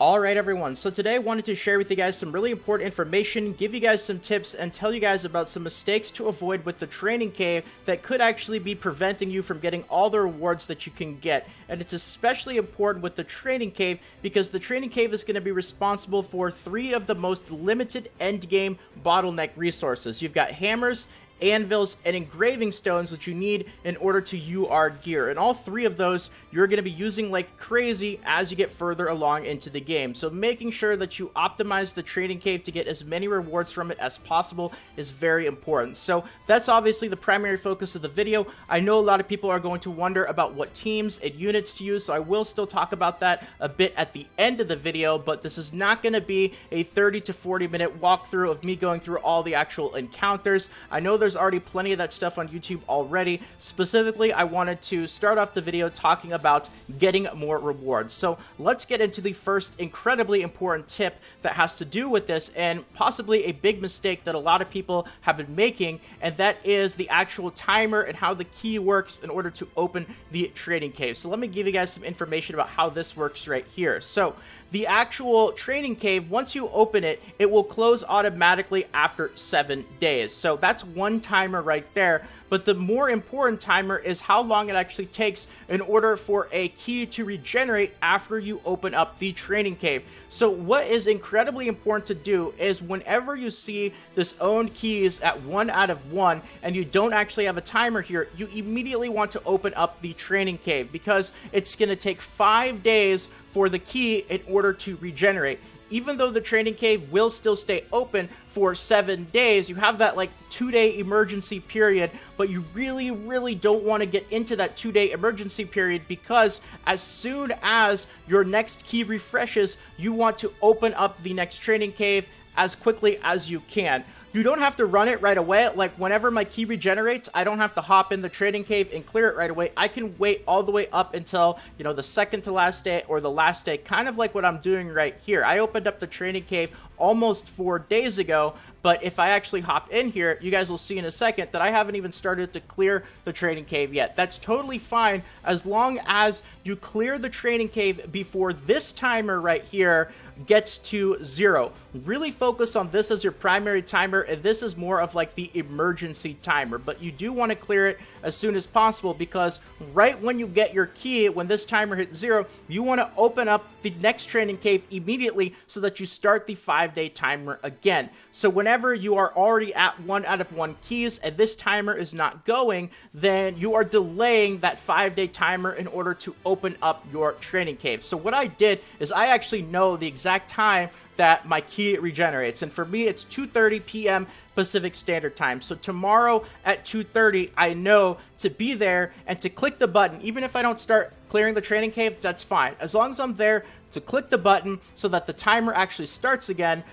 Alright everyone, so today I wanted to share with you guys some really important information, give you guys some tips, and tell you guys about some mistakes to avoid with the training cave that could actually be preventing you from getting all the rewards that you can get. And it's especially important with the training cave because the training cave is going to be responsible for 3 of the most limited endgame bottleneck resources. You've got hammers, anvils, and engraving stones that you need in order to UR gear. And all 3 of those you're going to be using like crazy as you get further along into the game. So making sure that you optimize the training cave to get as many rewards from it as possible is very important. So that's obviously the primary focus of the video. I know a lot of people are going to wonder about what teams and units to use, so I will still talk about that a bit at the end of the video, but this is not going to be a 30 to 40 minute walkthrough of me going through all the actual encounters. I know there's already plenty of that stuff on YouTube already. Specifically, I wanted to start off the video talking about getting more rewards. So let's get into the first incredibly important tip that has to do with this, and possibly a big mistake that a lot of people have been making, and that is the actual timer and how the key works in order to open the training cave. So let me give you guys some information about how this works right here. So the actual training cave, once you open it, it will close automatically after 7 days. So that's one timer right there. But the more important timer is how long it actually takes in order for a key to regenerate after you open up the training cave. So what is incredibly important to do is whenever you see this owned keys at 1 out of 1 and you don't actually have a timer here, you immediately want to open up the training cave because it's going to take 5 days for the key in order to regenerate. Even though the training cave will still stay open for 7 days, you have that like 2-day emergency period, but you really don't want to get into that 2-day emergency period because as soon as your next key refreshes, you want to open up the next training cave as quickly as you can. You don't have to run it right away. Like whenever my key regenerates, I don't have to hop in the training cave and clear it right away. I can wait all the way up until, you know, the second to last day or the last day, kind of like what I'm doing right here. I opened up the training cave almost 4 days ago, but if I actually hop in here, you guys will see in a second that I haven't even started to clear the training cave yet. That's totally fine as long as you clear the training cave before this timer right here gets to 0. Really focus on this as your primary timer, and this is more of like the emergency timer, but you do want to clear it as soon as possible because right when you get your key, when this timer hits 0, you want to open up the next training cave immediately so that you start the 5-day timer again. So whenever you are already at 1 out of 1 keys and this timer is not going, then you are delaying that 5-day timer in order to open up your training cave. So what I did is I actually know the exact time that my key regenerates, and for me it's 2:30 p.m. Pacific Standard Time. So tomorrow at 2:30, I know to be there and to click the button. Even if I don't start clearing the training cave, that's fine. As long as I'm there to click the button so that the timer actually starts again,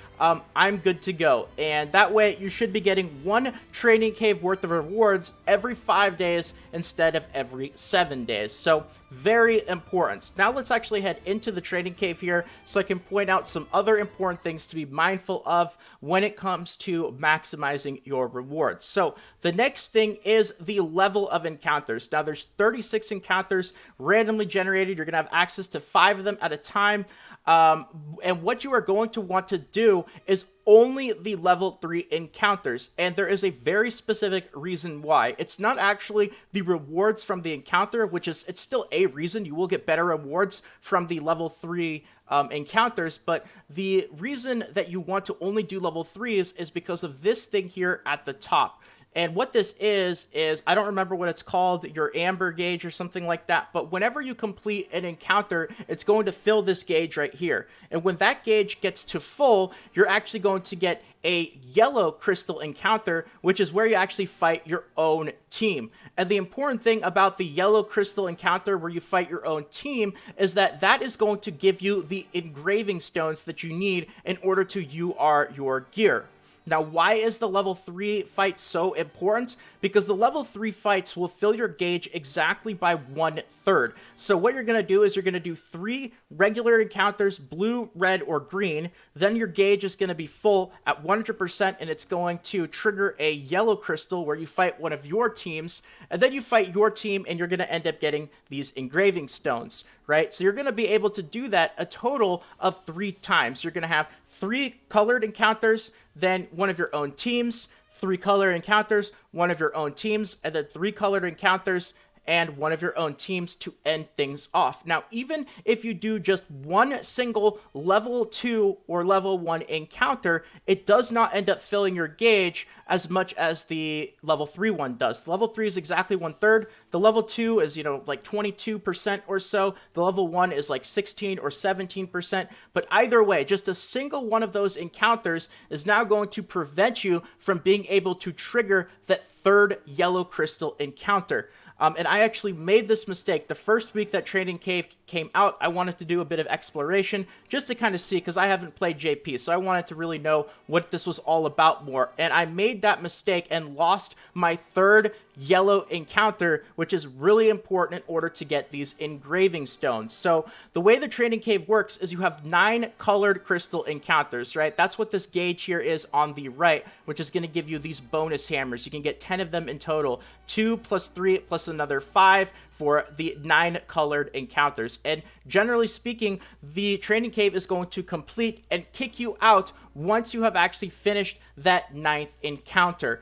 I'm good to go. And that way you should be getting 1 training cave worth of rewards every 5 days instead of every 7 days. So very important. Now let's actually head into the training cave here so I can point out some other important things to be mindful of when it comes to maximizing your rewards. So the next thing is the level of encounters. Now there's 36 encounters randomly generated. You're going to have access to 5 of them at a time. And what you are going to want to do is only the level 3 encounters, and there is a very specific reason why. It's not actually the rewards from the encounter, which is, it's still a reason you will get better rewards from the level 3 encounters, but the reason that you want to only do level 3s is because of this thing here at the top. And what this is I don't remember what it's called, your amber gauge or something like that, but whenever you complete an encounter, it's going to fill this gauge right here. And when that gauge gets to full, you're actually going to get a yellow crystal encounter, which is where you actually fight your own team. And the important thing about the yellow crystal encounter where you fight your own team is that that is going to give you the engraving stones that you need in order to UR your gear. Now, why is the level 3 fight so important? Because the level 3 fights will fill your gauge exactly by 1/3. So what you're going to do is you're going to do 3 regular encounters, blue, red, or green. Then your gauge is going to be full at 100%, and it's going to trigger a yellow crystal where you fight one of your teams. And then you fight your team, and you're going to end up getting these engraving stones. right? So you're going to be able to do that a total of 3 times. You're going to have 3 colored encounters, then one of your own teams, 3 colored encounters, one of your own teams, and then 3 colored encounters and one of your own teams to end things off. Now, even if you do just one single level 2 or level 1 encounter, it does not end up filling your gauge as much as the level 3 one does. The level 3 is exactly 1/3. The level 2 is, like 22% or so. The level 1 is like 16 or 17%. But either way, just a single one of those encounters is now going to prevent you from being able to trigger that 3rd yellow crystal encounter. And I actually made this mistake. The first week that Training Cave came out, I wanted to do a bit of exploration just to kind of see, because I haven't played JP, so I wanted to really know what this was all about more. And I made that mistake and lost my 3rd yellow encounter, which is really important in order to get these engraving stones. So the way the Training Cave works is you have 9 colored crystal encounters, right? That's what this gauge here is on the right, which is going to give you these bonus hammers. You can get 10 of them in total, 2 plus 3 plus another 5 for the 9 colored encounters. And generally speaking, the Training Cave is going to complete and kick you out once you have actually finished that 9th encounter.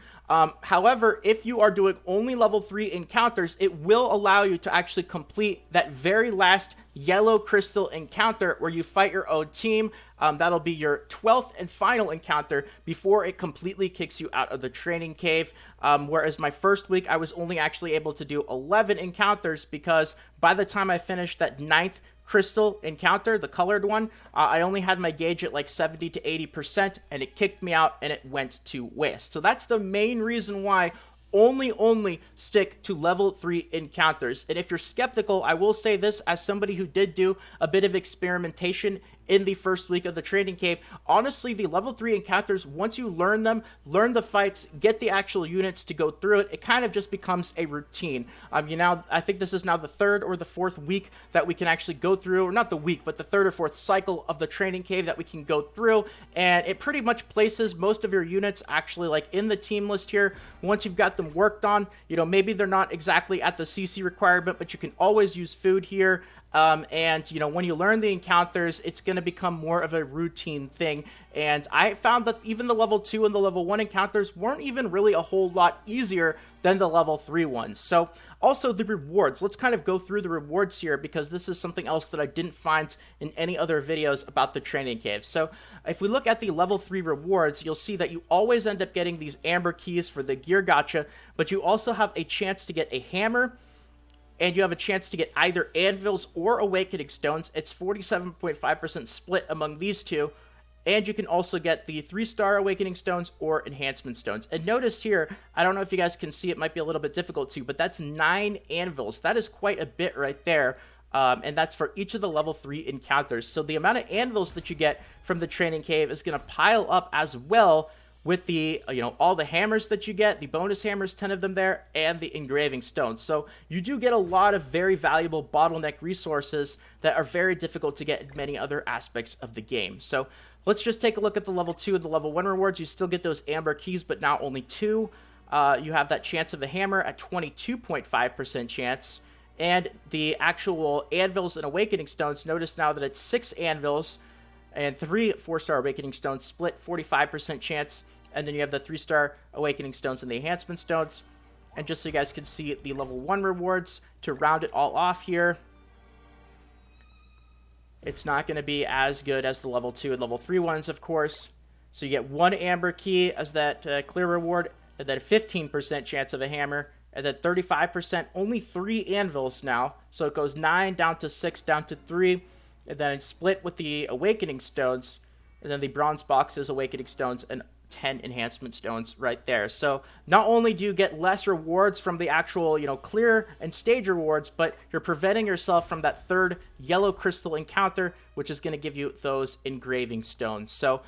However, if you are doing only level 3 encounters, it will allow you to actually complete that very last yellow crystal encounter where you fight your own team. That'll be your 12th and final encounter before it completely kicks you out of the Training Cave. Whereas my first week, I was only actually able to do 11 encounters because by the time I finished that 9th crystal encounter, the colored one, I only had my gauge at like 70 to 80%, and it kicked me out and it went to waste. So that's the main reason why only stick to level 3 encounters. And if you're skeptical, I will say this as somebody who did do a bit of experimentation in the first week of the Training Cave. Honestly, the level 3 encounters, once you learn them, learn the fights, get the actual units to go through it, it kind of just becomes a routine. I think this is now the 3rd or the 4th week that we can actually go through, or not the week, but the 3rd or 4th cycle of the Training Cave that we can go through, and it pretty much places most of your units actually like in the team list here. Once you've got them worked on, maybe they're not exactly at the CC requirement, but you can always use food here. When you learn the encounters, it's going to become more of a routine thing. And I found that even the level 2 and the level 1 encounters weren't even really a whole lot easier than the level 3 ones. So also the rewards. Let's kind of go through the rewards here because this is something else that I didn't find in any other videos about the Training Cave. So if we look at the level 3 rewards, you'll see that you always end up getting these amber keys for the gear gacha, but you also have a chance to get a hammer, and you have a chance to get either anvils or awakening stones. It's 47.5% split among these two. And you can also get the 3-star awakening stones or enhancement stones. And notice here, I don't know if you guys can see, it might be a little bit difficult to, but that's 9 anvils. That is quite a bit right there. And that's for each of the level 3 encounters. So the amount of anvils that you get from the Training Cave is going to pile up as well with the, all the hammers that you get, the bonus hammers, 10 of them there, and the engraving stones. So you do get a lot of very valuable bottleneck resources that are very difficult to get in many other aspects of the game. So let's just take a look at the level 2 and the level 1 rewards. You still get those amber keys, but now only 2. You have that chance of the hammer at 22.5% chance. And the actual anvils and awakening stones, notice now that it's 6 anvils and 3 4-star awakening stones, split 45% chance. And then you have the 3-star awakening stones and the enhancement stones. And just so you guys can see the level 1 rewards to round it all off here, it's not going to be as good as the level 2 and level 3 ones, of course. So you get 1 amber key as that clear reward, and then a 15% chance of a hammer, and then 35%, only 3 anvils now. So it goes 9 down to 6 down to 3, and then it's split with the awakening stones, and then the bronze boxes, awakening stones, and 10 enhancement stones right there. So not only do you get less rewards from the actual, clear and stage rewards, but you're preventing yourself from that 3rd yellow crystal encounter, which is going to give you those engraving stones. So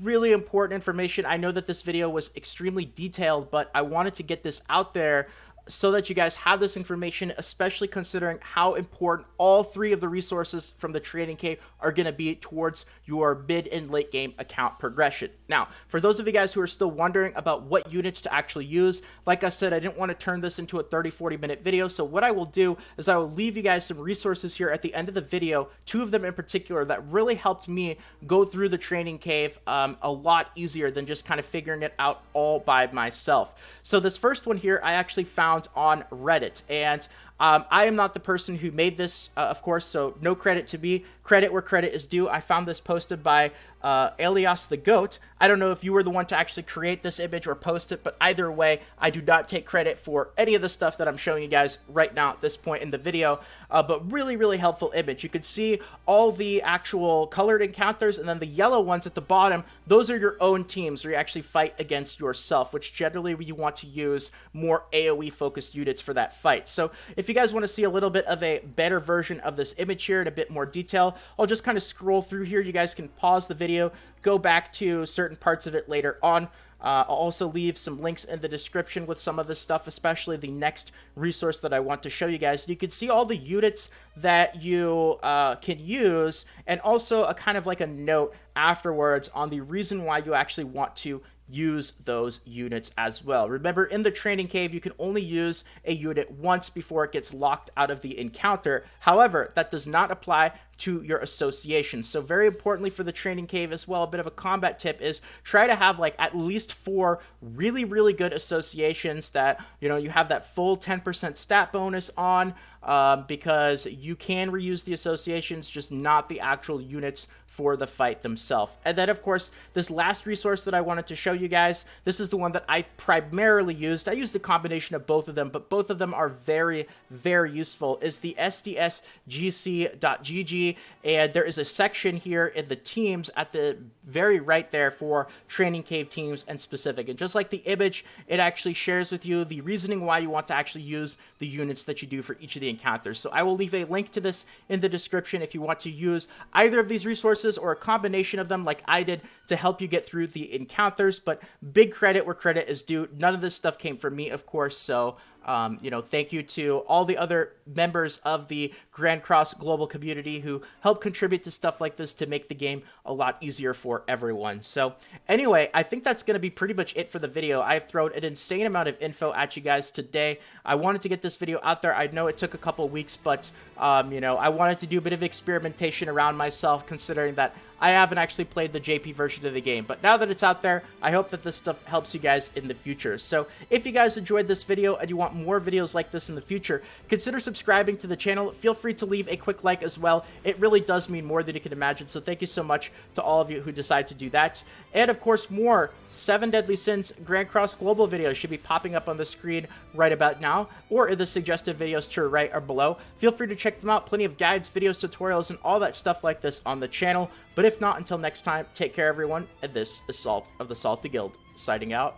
really important information. I know that this video was extremely detailed, but I wanted to get this out there so that you guys have this information, especially considering how important all three of the resources from the training cave are going to be towards your mid and late game account progression. Now, for those of you guys who are still wondering about what units to actually use, like I said, I didn't want to turn this into a 30-40 minute video, so what I will do is I will leave you guys some resources here at the end of the video, 2 of them in particular that really helped me go through the training cave a lot easier than just kind of figuring it out all by myself. So this first one here I actually found on Reddit, and I am not the person who made this, of course, so no credit to me. Credit where credit is due. I found this posted by Alias the Goat. I don't know if you were the one to actually create this image or post it, but either way, I do not take credit for any of the stuff that I'm showing you guys right now at this point in the video, but really, really helpful image. You can see all the actual colored encounters, and then the yellow ones at the bottom, those are your own teams where you actually fight against yourself, which generally you want to use more AoE-focused units for that fight. So if you guys want to see a little bit of a better version of this image here in a bit more detail, I'll just kind of scroll through here. You guys can pause the video, go back to certain parts of it later on. I'll also leave some links in the description with some of this stuff, especially the next resource that I want to show you guys. You can see all the units that you can use, and also a kind of like a note afterwards on the reason why you actually want to use those units as well. Remember, in the training cave, you can only use a unit once before it gets locked out of the encounter. However, that does not apply to your association. So very importantly for the training cave as well, a bit of a combat tip is try to have like at least 4 really, really good associations that, you know, you have that full 10% stat bonus on, because you can reuse the associations, just not the actual units for the fight themselves. And then, of course, this last resource that I wanted to show you guys, this is the one that I primarily used. I used a combination of both of them, but both of them are very, very useful, is the sdsgc.gg, and there is a section here in the teams at the very right there for training cave teams and specific. And just like the image, it actually shares with you the reasoning why you want to actually use the units that you do for each of the encounters. So I will leave a link to this in the description if you want to use either of these resources or a combination of them like I did to help you get through the encounters. But big credit where credit is due. None of this stuff came from me, of course, so you know, thank you to all the other members of the Grand Cross global community who help contribute to stuff like this to make the game a lot easier for everyone. So anyway, I think that's going to be pretty much it for the video. I've thrown an insane amount of info at you guys today. I wanted to get this video out there. I know it took a couple weeks, but you know, I wanted to do a bit of experimentation around myself, considering that I haven't actually played the JP version of the game. But now that it's out there, I hope that this stuff helps you guys in the future. So if you guys enjoyed this video and you want more videos like this in the future, consider subscribing to the channel. Feel free to leave a quick like as well. It really does mean more than you can imagine. So thank you so much to all of you who decide to do that. And of course, more 7 Deadly Sins Grand Cross Global videos should be popping up on the screen right about now, or in the suggested videos to your right or below. Feel free to check them out. Plenty of guides, videos, tutorials, and all that stuff like this on the channel. But if not, until next time, take care everyone, and this is Salt of the Salty Guild, signing out.